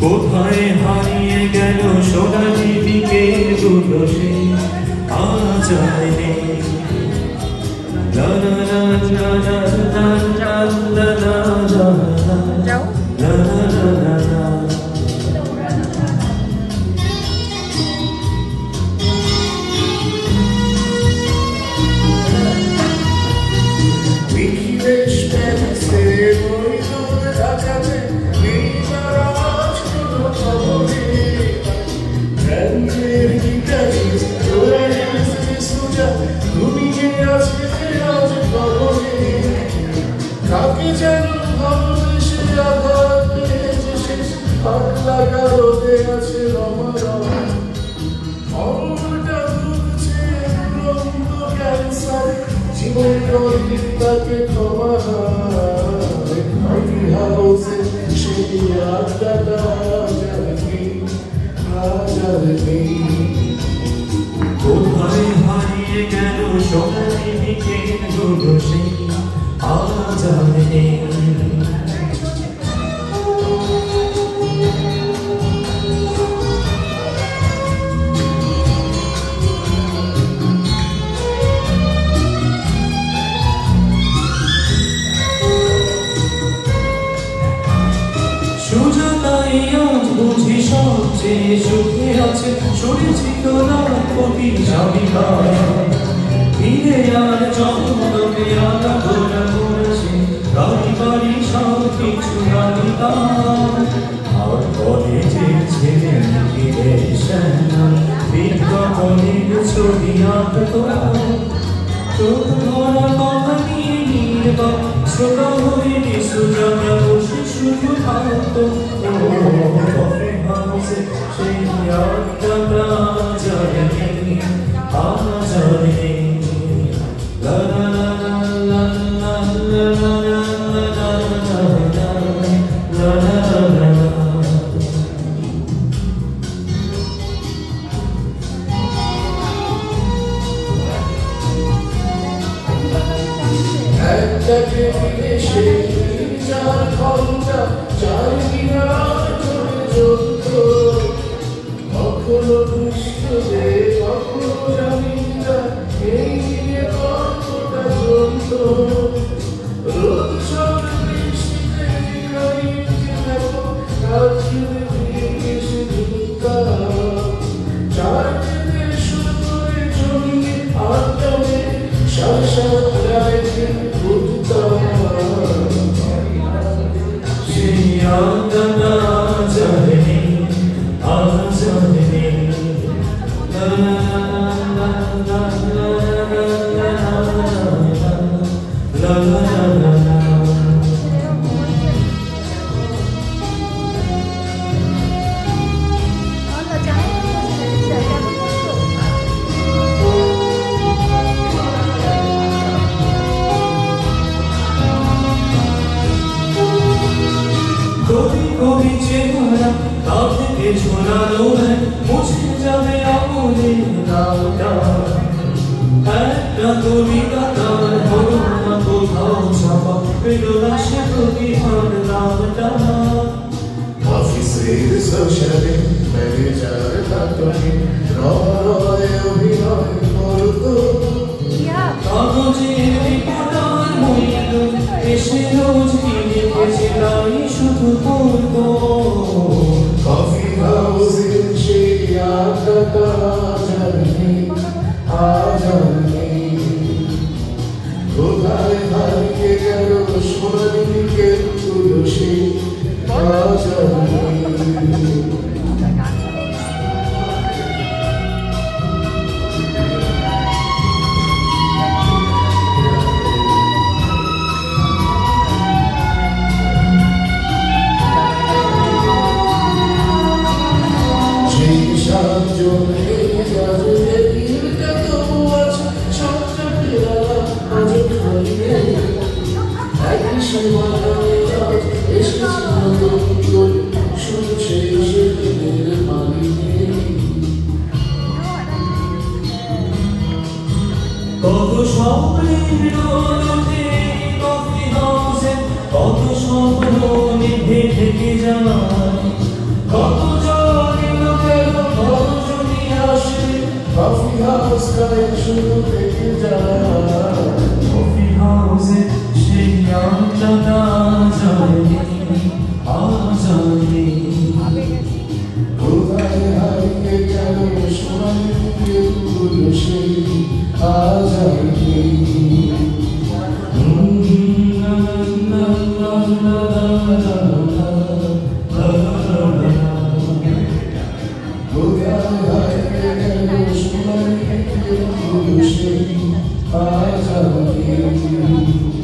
কোথায় হারিয়ে গেল সোনালি দিকের দুটো সে আজ আর নেই। লা লা লা লা লা লা লা লা লা লা লা। কোথায় হারিয়ে গেল সোনালি দিকের দুটো সে আজ আর নেই। বুঝি সবচেয়ে সুখে আছে শুনেছি তোর প্রতি স্বামীকা ফিরে আর চন্দ্রকে আলা ঘোরা ঘোরাছে গাড়ি বাড়ি সব কিছু রাধিকা আর কলেজে ছেলে ফিরে সেনা বিজ্ঞাপনের ছবি আঁকতো চোখ ধরা কথা নিয়ে নির্বা ছোট হয়ে সুজানা বসে শুধু থাকতো কফি হাউসে সেই আড্ডাটা জানি আজ আর নেই। লা লা লা লা লা লা লা লা লা লা লা। কবি চেহারা তা থেকে ঝোলানো মুছে যাবে আমলের নামটা একটা কবিতা তার হলো না কোথাও ছাপা পেল না সে কবিতার নামটা। অফিসের সোশ্যালে ম্যানেজার কাটনি রয় অভিনয় করতো কাগজের রিপোর্টার মইল এসে রোজ কিনে গেছিলাই শুধু পড়তো কফি হাউসের সেই আড্ডাটা জানি আজ আর নেই। কোথায় হারিয়ে গেল সোনালি দিকের তুলসী আজ আর নেই। Just কফি হাউসে কত স্বপ্ন নিভে থেকে যায়, কত জন এলো গেল, কত জনই আসে, কফি হাউস করে শুধু থেকে যায়। কফি হাউসে সেই আড্ডা না যায়নি, আজ যায়নি। কোথায় হারিয়ে গেল সোনালি ফুলগুলো সেই আজ আর নেই। কোথায় হারিয়ে গেল সোনালি ফুলগুলো সেই আজ আর নেই।